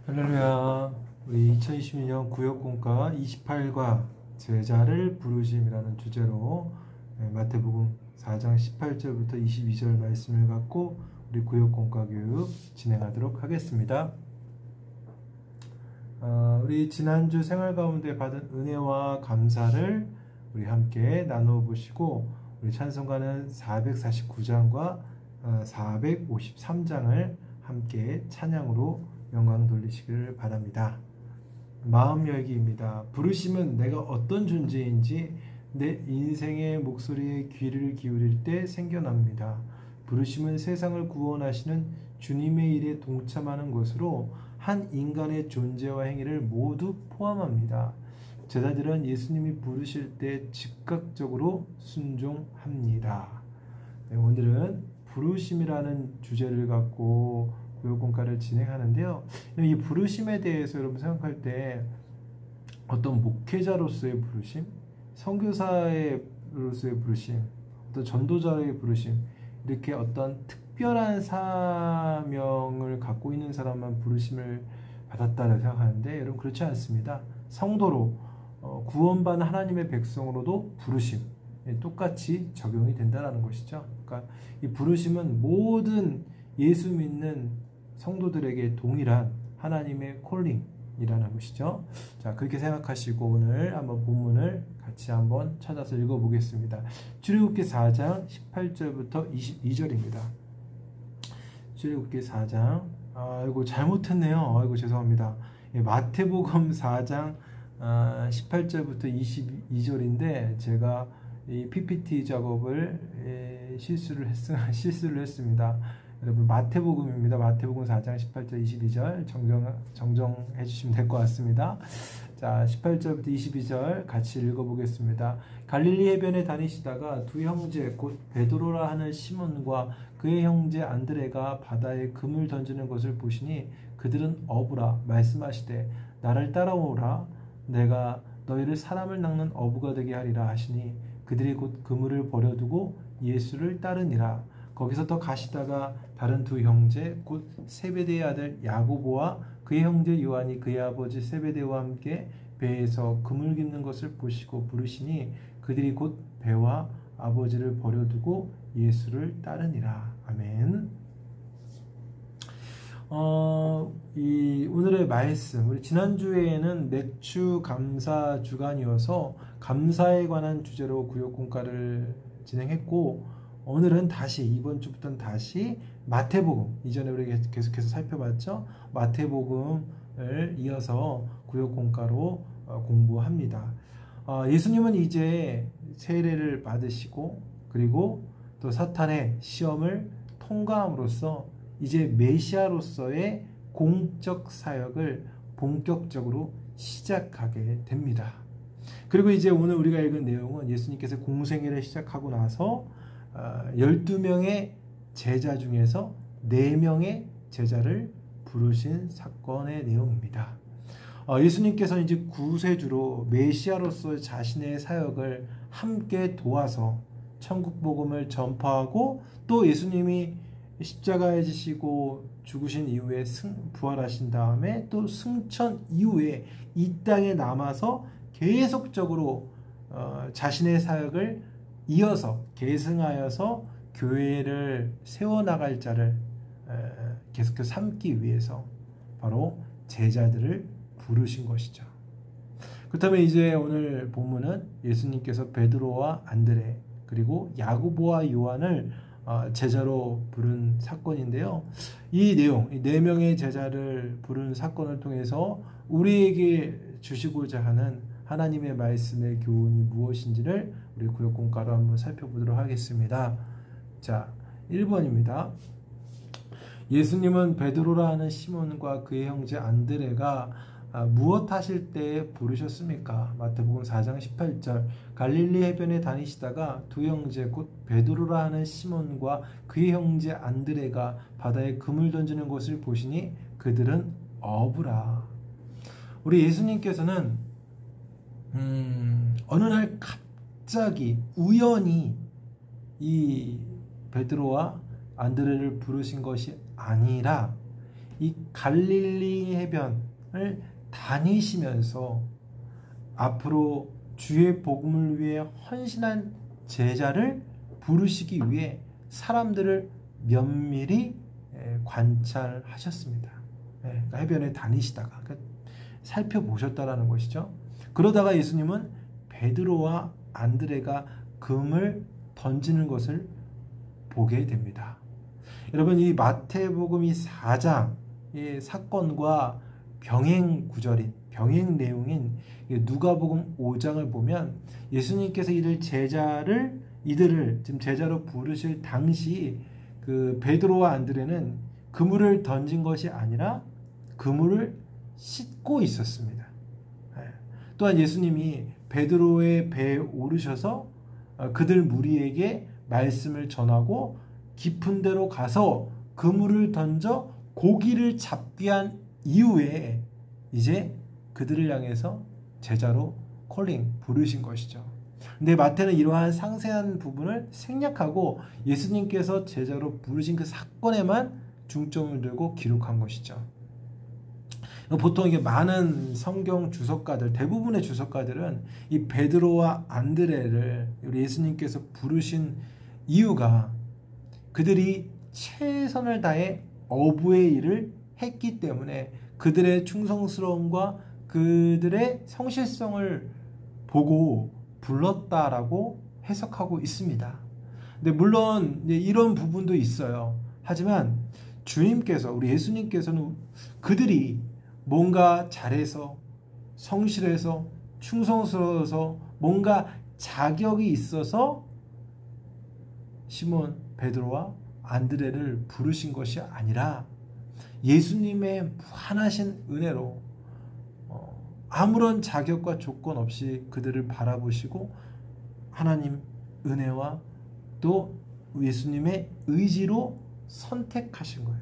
할렐루야. 우리 2022년 구역공과 28과 제자를 부르심이라는 주제로 마태복음 4장 18절부터 22절 말씀을 갖고 우리 구역공과 교육 진행하도록 하겠습니다. 우리 지난주 생활 가운데 받은 은혜와 감사를 우리 함께 나누어 보시고 우리 찬송가는 449장과 453장을 함께 찬양으로 영광 돌리시기를 바랍니다. 마음 열기입니다. 부르심은 내가 어떤 존재인지 내 인생의 목소리에 귀를 기울일 때 생겨납니다. 부르심은 세상을 구원하시는 주님의 일에 동참하는 것으로 한 인간의 존재와 행위를 모두 포함합니다. 제자들은 예수님이 부르실 때 즉각적으로 순종합니다. 네, 오늘은 부르심이라는 주제를 갖고 구역공과를 진행하는데요. 이 부르심에 대해서 여러분 생각할 때 어떤 목회자로서의 부르심, 선교사로서의 부르심, 어떤 전도자의 부르심, 이렇게 어떤 특별한 사명을 갖고 있는 사람만 부르심을 받았다고 생각하는데 여러분 그렇지 않습니다. 성도로 구원받은 하나님의 백성으로도 부르심 똑같이 적용이 된다는 것이죠. 그러니까 이 부르심은 모든 예수 믿는 성도들에게 동일한 하나님의 콜링이라는 것이죠. 자, 그렇게 생각하시고 오늘 한번 본문을 같이 한번 찾아서 읽어보겠습니다. 출애굽기 4장 18절부터 22절입니다. 출애굽기 4장 아이고 잘못했네요. 아이고 죄송합니다. 마태복음 4장 18절부터 22절인데 제가 이 PPT 작업을 실수를 했습니다. 여러분 마태복음입니다. 마태복음 4장 18절 22절 정정해 주시면 될 것 같습니다. 자, 18절부터 22절 같이 읽어보겠습니다. 갈릴리 해변에 다니시다가 두 형제 곧 베드로라 하는 시몬과 그의 형제 안드레가 바다에 금을 던지는 것을 보시니 그들은 어부라 말씀하시되 나를 따라오라 내가 너희를 사람을 낚는 어부가 되게 하리라 하시니 그들이 곧 그물을 버려두고 예수를 따르니라. 거기서 더 가시다가 다른 두 형제 곧 세베대의 아들 야고보와 그의 형제 요한이 그의 아버지 세베대와 함께 배에서 그물 깁는 것을 보시고 부르시니 그들이 곧 배와 아버지를 버려두고 예수를 따르니라. 아멘. 이 오늘의 말씀, 우리 지난주에는 맥주 감사 주간이어서 감사에 관한 주제로 구역공과를 진행했고 오늘은 다시 이번 주부터는 다시 마태복음 이전에 우리 계속해서 살펴봤죠. 마태복음을 이어서 구역공과로 공부합니다. 예수님은 이제 세례를 받으시고 그리고 또 사탄의 시험을 통과함으로써 이제 메시아로서의 공적 사역을 본격적으로 시작하게 됩니다. 그리고 이제 오늘 우리가 읽은 내용은 예수님께서 공생애를 시작하고 나서 12명의 제자 중에서 4명의 제자를 부르신 사건의 내용입니다. 예수님께서 이제 구세주로 메시아로서 자신의 사역을 함께 도와서 천국 복음을 전파하고 또 예수님이 십자가에 지시고 죽으신 이후에 부활하신 다음에 또 승천 이후에 이 땅에 남아서 계속적으로 자신의 사역을 이어서 계승하여서 교회를 세워나갈 자를 계속해서 삼기 위해서 바로 제자들을 부르신 것이죠. 그렇다면 이제 오늘 본문은 예수님께서 베드로와 안드레 그리고 야고보와 요한을 제자로 부른 사건인데요. 이 내용, 이 4명의 제자를 부른 사건을 통해서 우리에게 주시고자 하는 하나님의 말씀의 교훈이 무엇인지를 우리 구역공과로 한번 살펴보도록 하겠습니다. 자, 1번입니다. 예수님은 베드로라 하는 시몬과 그의 형제 안드레가 무엇 하실 때 부르셨습니까? 마태복음 4장 18절 갈릴리 해변에 다니시다가 두 형제 곧 베드로라 하는 시몬과 그의 형제 안드레가 바다에 금을 던지는 것을 보시니 그들은 어부라. 우리 예수님께서는 어느 날 갑자기 우연히 이 베드로와 안드레를 부르신 것이 아니라 이 갈릴리 해변을 다니시면서 앞으로 주의 복음을 위해 헌신한 제자를 부르시기 위해 사람들을 면밀히 관찰하셨습니다. 그러니까 해변에 다니시다가 살펴보셨다라는 것이죠. 그러다가 예수님은 베드로와 안드레가 금을 던지는 것을 보게 됩니다. 여러분, 이 마태복음 이 4장의 사건과 병행 구절인, 병행 내용인 누가복음 5장을 보면 예수님께서 이들을 지금 제자로 부르실 당시 그 베드로와 안드레는 그물을 던진 것이 아니라 그물을 씻고 있었습니다. 또한 예수님이 베드로의 배에 오르셔서 그들 무리에게 말씀을 전하고 깊은 데로 가서 그물을 던져 고기를 잡게 한 이후에 이제 그들을 향해서 제자로 부르신 것이죠. 근데 마태는 이러한 상세한 부분을 생략하고 예수님께서 제자로 부르신 그 사건에만 중점을 두고 기록한 것이죠. 보통 이게 많은 성경 주석가들, 대부분의 주석가들은 이 베드로와 안드레를 우리 예수님께서 부르신 이유가 그들이 최선을 다해 어부의 일을 했기 때문에 그들의 충성스러움과 그들의 성실성을 보고 불렀다라고 해석하고 있습니다. 근데 물론 이런 부분도 있어요. 하지만 주님께서, 우리 예수님께서는 그들이 뭔가 잘해서 성실해서 충성스러워서 뭔가 자격이 있어서 시몬 베드로와 안드레를 부르신 것이 아니라 예수님의 무한하신 은혜로 아무런 자격과 조건 없이 그들을 바라보시고 하나님 은혜와 또 예수님의 의지로 선택하신 거예요.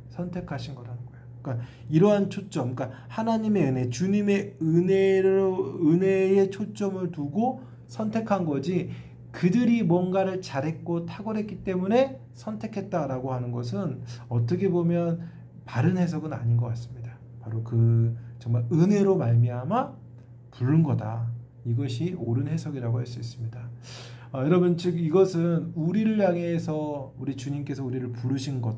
선택하신 거라는 거예요. 그러니까 이러한 초점, 그러니까 하나님의 은혜, 주님의 은혜에 초점을 두고 선택한 거지, 그들이 뭔가를 잘했고 탁월했기 때문에 선택했다라고 하는 것은 어떻게 보면 바른 해석은 아닌 것 같습니다. 바로 그 정말 은혜로 말미암아 부른 거다. 이것이 옳은 해석이라고 할 수 있습니다. 여러분, 즉 이것은 우리를 향해서 우리 주님께서 우리를 부르신 것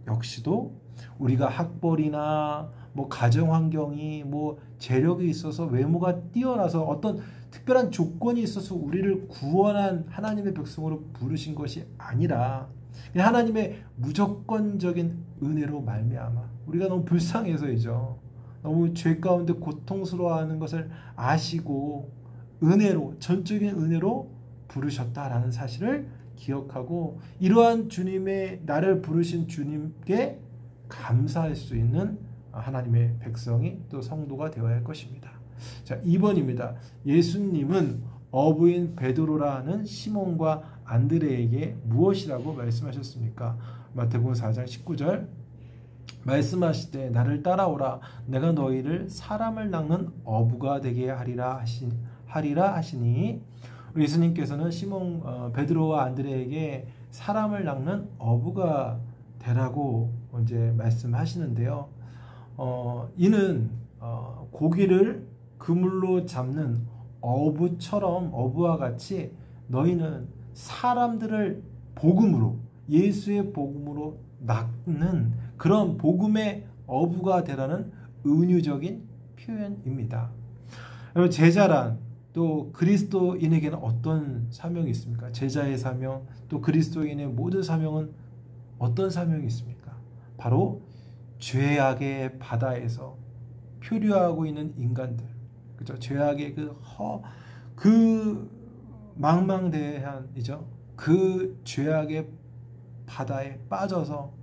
역시도 우리가 학벌이나 뭐 가정 환경이 뭐 재력이 있어서 외모가 뛰어나서 어떤 특별한 조건이 있어서 우리를 구원한 하나님의 백성으로 부르신 것이 아니라 하나님의 무조건적인 은혜로 말미암아 우리가 너무 불쌍해서이죠. 너무 죄 가운데 고통스러워하는 것을 아시고 은혜로, 전적인 은혜로 부르셨다라는 사실을 기억하고 이러한 주님의, 나를 부르신 주님께 감사할 수 있는 하나님의 백성이 또 성도가 되어야 할 것입니다. 자, 2번입니다. 예수님은 어부인 베드로라는 시몬과 안드레에게 무엇이라고 말씀하셨습니까? 마태복음 4장 19절 말씀하시되 나를 따라오라, 내가 너희를 사람을 낚는 어부가 되게 하리라 하시니, 예수님께서는 베드로와 안드레에게 사람을 낚는 어부가 되라고 이제 말씀하시는데요. 이는 고기를 그물로 잡는 어부처럼, 어부와 같이 너희는 사람들을 복음으로, 예수의 복음으로 낚는 그런 복음의 어부가 되라는 은유적인 표현입니다. 여러분, 제자란 또 그리스도인에게는 어떤 사명이 있습니까? 제자의 사명, 또 그리스도인의 모든 사명은 어떤 사명이 있습니까? 바로 죄악의 바다에서 표류하고 있는 인간들, 그죠? 죄악의 그 망망대해이죠. 그 죄악의 바다에 빠져서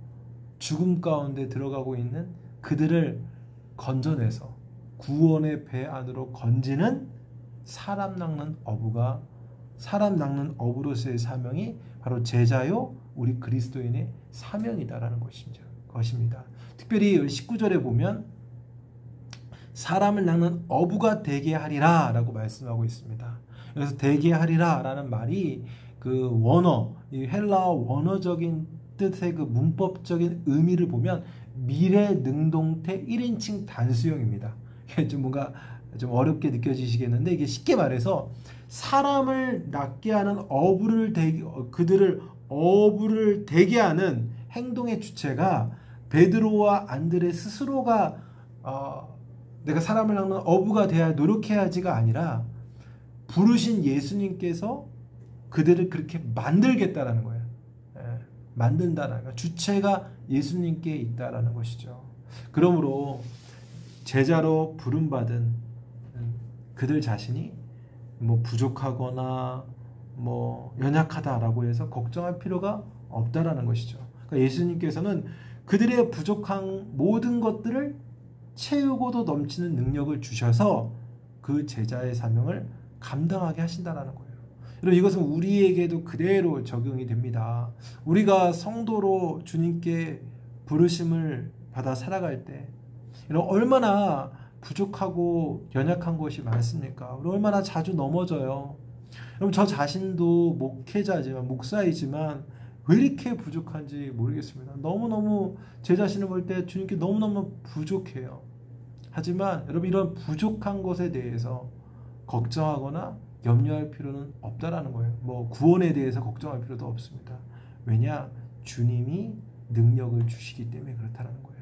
죽음 가운데 들어가고 있는 그들을 건져내서 구원의 배 안으로 건지는 사람 낚는 어부로서의 사명이 바로 제자요 우리 그리스도인의 사명이다라는 것입니다. 특별히 19절에 보면 사람을 낚는 어부가 되게 하리라 라고 말씀하고 있습니다. 그래서 되게 하리라 라는 말이 그 원어, 이 헬라어 원어적인 뜻의 그 문법적인 의미를 보면 미래 능동태 1인칭 단수형입니다. 이게 좀 뭔가 좀 어렵게 느껴지시겠는데, 이게 쉽게 말해서 사람을 낫게 하는 그들을 어부를 되게 하는 행동의 주체가 베드로와 안드레 스스로가 내가 사람을 낚는 어부가 되어야 노력해야지가 아니라 부르신 예수님께서 그들을 그렇게 만들겠다라는 거예요. 만든다라는 거. 주체가 예수님께 있다라는 것이죠. 그러므로 제자로 부름받은 그들 자신이 뭐 부족하거나 뭐 연약하다라고 해서 걱정할 필요가 없다라는 것이죠. 그러니까 예수님께서는 그들의 부족한 모든 것들을 채우고도 넘치는 능력을 주셔서 그 제자의 사명을 감당하게 하신다라는 거예요. 여러분, 이것은 우리에게도 그대로 적용이 됩니다. 우리가 성도로 주님께 부르심을 받아 살아갈 때 얼마나 부족하고 연약한 것이 많습니까? 우리 얼마나 자주 넘어져요. 여러분, 저 자신도 목회자지만 목사이지만 왜 이렇게 부족한지 모르겠습니다. 너무너무 제 자신을 볼 때 주님께 너무너무 부족해요. 하지만 여러분, 이런 부족한 것에 대해서 걱정하거나 염려할 필요는 없다라는 거예요. 뭐 구원에 대해서 걱정할 필요도 없습니다. 왜냐? 주님이 능력을 주시기 때문에 그렇다는 거예요.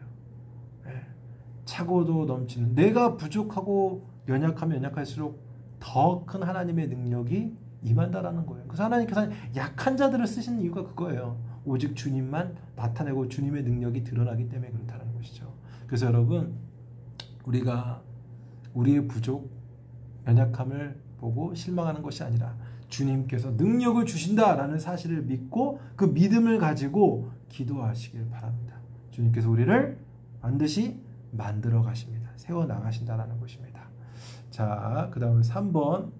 차고도 넘치는, 내가 부족하고 연약하면 연약할수록 더 큰 하나님의 능력이 임한다라는 거예요. 그래서 하나님께서 약한 자들을 쓰시는 이유가 그거예요. 오직 주님만 나타내고 주님의 능력이 드러나기 때문에 그렇다는 것이죠. 그래서 여러분, 우리가 우리의 부족, 연약함을 보고 실망하는 것이 아니라 주님께서 능력을 주신다라는 사실을 믿고 그 믿음을 가지고 기도하시길 바랍니다. 주님께서 우리를 반드시 만들어 가십니다. 세워 나가신다라는 것입니다. 자, 그 다음에 3번.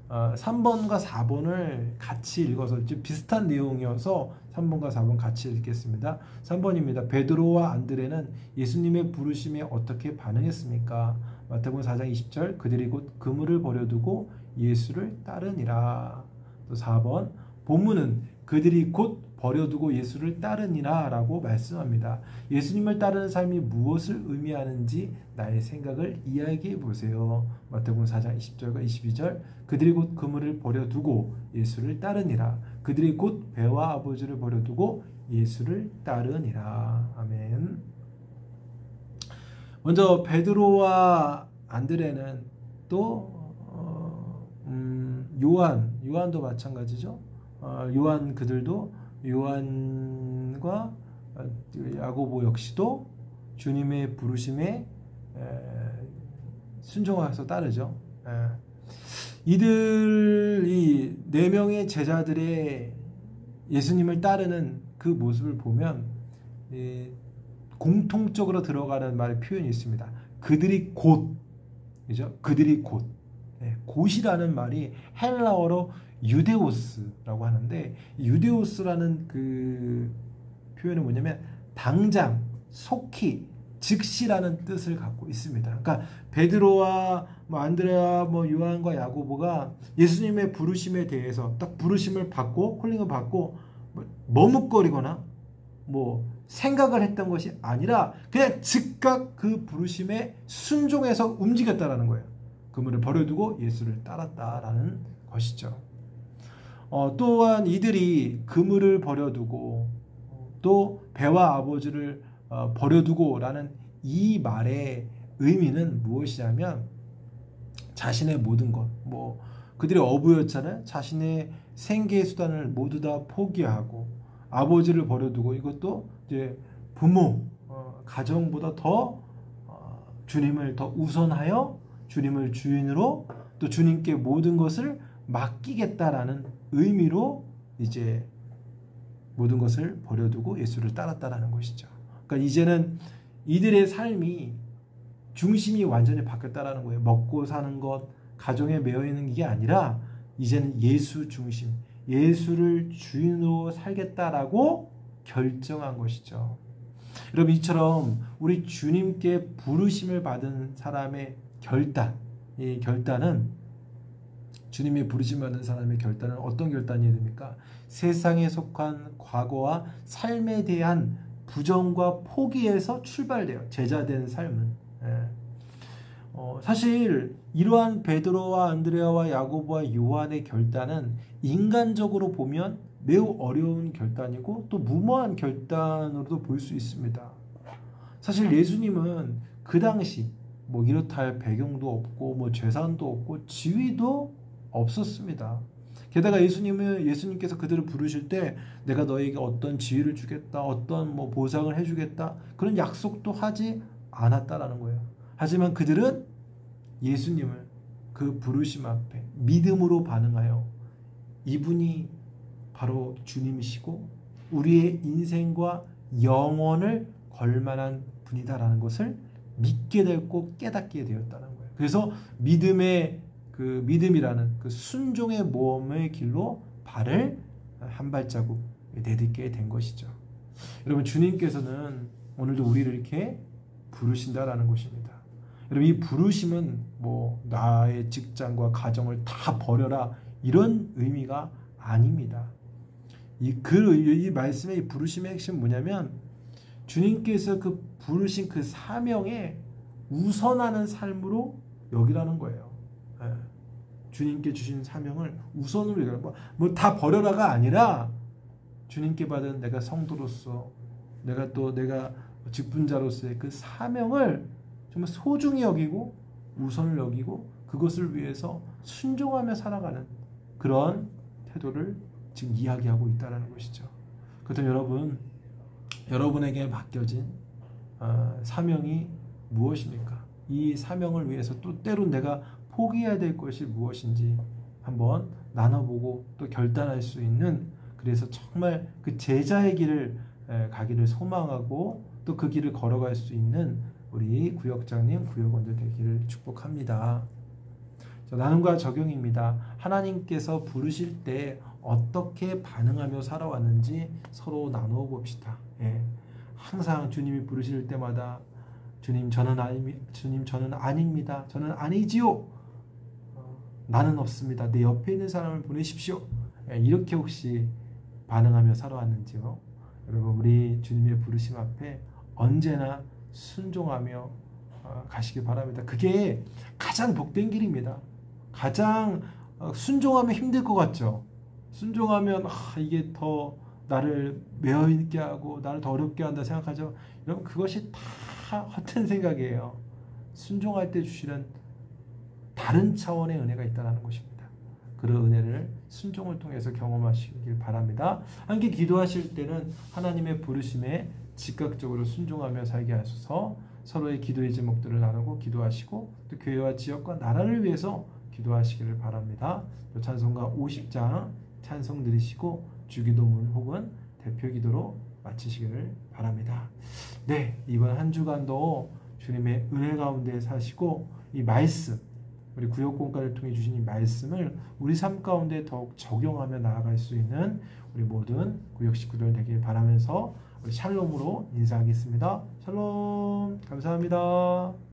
3번과 4번을 같이 읽어서 비슷한 내용이어서 3번과 4번 같이 읽겠습니다. 3번입니다. 베드로와 안드레는 예수님의 부르심에 어떻게 반응했습니까? 마태복음 4장 20절, 그들이 곧 그물을 버려두고 예수를 따르니라. 또 4번, 본문은 그들이 곧 버려두고 예수를 따르니라 라고 말씀합니다. 예수님을 따르는 삶이 무엇을 의미하는지 나의 생각을 이야기해 보세요. 마태복음 4장 20절과 22절, 그들이 곧 그물을 버려두고 예수를 따르니라. 그들이 곧 배와 아버지를 버려두고 예수를 따르니라. 아멘. 먼저 베드로와 안드레는 또 요한도 마찬가지죠. 요한, 그들도 요한과 야고보 역시도 주님의 부르심에 순종해서 따르죠. 이들이 4명의 제자들의 예수님을 따르는 그 모습을 보면 공통적으로 들어가는 표현이 있습니다. 그들이 곧, 그죠? 그들이 곧. 곧이라는 말이 헬라어로 유데오스라고 하는데, 유데오스라는 그 표현은 뭐냐면 당장, 속히, 즉시라는 뜻을 갖고 있습니다. 그러니까 베드로와 안드레와 요한과 야고보가 예수님의 부르심에 대해서 딱 부르심을 받고 콜링을 받고 머뭇거리거나 생각을 했던 것이 아니라 그냥 즉각 그 부르심에 순종해서 움직였다라는 거예요. 그물을 버려두고 예수를 따랐다라는 것이죠. 또한 이들이 그물을 버려두고 또 배와 아버지를 버려두고 라는 이 말의 의미는 무엇이냐면, 자신의 모든 것, 그들이 어부였잖아요. 자신의 생계의 수단을 모두 다 포기하고 아버지를 버려두고, 이것도 이제 부모, 가정보다 더 주님을 더 우선하여 주님을 주인으로 또 주님께 모든 것을 맡기겠다라는 의미로 이제 모든 것을 버려두고 예수를 따랐다라는 것이죠. 그러니까 이제는 이들의 삶이 중심이 완전히 바뀌었다라는 거예요. 먹고 사는 것, 가정에 매여 있는 게 아니라 이제는 예수 중심, 예수를 주인으로 살겠다라고 결정한 것이죠. 여러분, 이처럼 우리 주님께 부르심을 받은 사람의 결단, 이 결단은, 주님의 부르심 받은 사람의 결단은 어떤 결단이 됩니까? 세상에 속한 과거와 삶에 대한 부정과 포기에서 출발돼요. 제자된 삶은. 예. 사실 이러한 베드로와 안드레아와 야고보와 요한의 결단은 인간적으로 보면 매우 어려운 결단이고 또 무모한 결단으로도 볼 수 있습니다. 사실 예수님은 그 당시 뭐 이렇다 할 배경도 없고 뭐 재산도 없고 지위도 없었습니다. 게다가 예수님께서 그들을 부르실 때 내가 너에게 어떤 지위를 주겠다, 어떤 뭐 보상을 해주겠다 그런 약속도 하지 않았다라는 거예요. 하지만 그들은 예수님을 그 부르심 앞에 믿음으로 반응하여 이분이 바로 주님이시고 우리의 인생과 영혼을 걸만한 분이다라는 것을 믿게 되고 깨닫게 되었다는 거예요. 그래서 믿음이라는 그 순종의 모험의 길로 발을 한 발자국 내딛게 된 것이죠. 여러분, 주님께서는 오늘도 우리를 이렇게 부르신다라는 것입니다. 여러분, 이 부르심은 뭐 나의 직장과 가정을 다 버려라 이런 의미가 아닙니다. 이 말씀의 이 부르심의 핵심은 뭐냐면 주님께서 그 부르신 그 사명에 우선하는 삶으로 여기라는 거예요. 예. 주님께 주신 사명을 우선으로 여기라는 뭐 다 버려라가 아니라 주님께 받은 내가 성도로서 내가 직분자로서의 그 사명을 정말 소중히 여기고 우선을 여기고 그것을 위해서 순종하며 살아가는 그런 태도를 지금 이야기하고 있다는 것이죠. 그렇다면 여러분에게 맡겨진 사명이 무엇입니까? 이 사명을 위해서 또 때론 내가 포기해야 될 것이 무엇인지 한번 나눠보고 또 결단할 수 있는, 그래서 정말 그 제자의 길을 가기를 소망하고 또 그 길을 걸어갈 수 있는 우리 구역장님, 구역원들 되기를 축복합니다. 나눔과 적용입니다. 하나님께서 부르실 때 어떻게 반응하며 살아왔는지 서로 나누어 봅시다. 예. 항상 주님이 부르실 때마다 주님 저는 아닙니다. 저는 아니지요. 나는 없습니다. 내 옆에 있는 사람을 보내십시오. 예. 이렇게 혹시 반응하며 살아왔는지요? 여러분, 우리 주님의 부르심 앞에 언제나 순종하며 가시기 바랍니다. 그게 가장 복된 길입니다. 가장 순종하면 힘들 것 같죠. 순종하면 이게 더 나를 매어있게 하고 나를 더 어렵게 한다 생각하죠. 여러분, 그것이 다 헛된 생각이에요. 순종할 때 주시는 다른 차원의 은혜가 있다는 것입니다. 그런 은혜를 순종을 통해서 경험하시길 바랍니다. 함께 기도하실 때는 하나님의 부르심에 즉각적으로 순종하며 살게 하소서. 서로의 기도의 제목들을 나누고 기도하시고 또 교회와 지역과 나라를 위해서 기도하시기를 바랍니다. 찬송가 50장 찬송 들으시고 주기도문 혹은 대표기도로 마치시기를 바랍니다. 네, 이번 한 주간도 주님의 은혜 가운데 사시고 이 말씀, 우리 구역공과를 통해 주신 이 말씀을 우리 삶 가운데 더욱 적용하며 나아갈 수 있는 우리 모든 구역 식구들 되길 바라면서 우리 샬롬으로 인사하겠습니다. 샬롬, 감사합니다.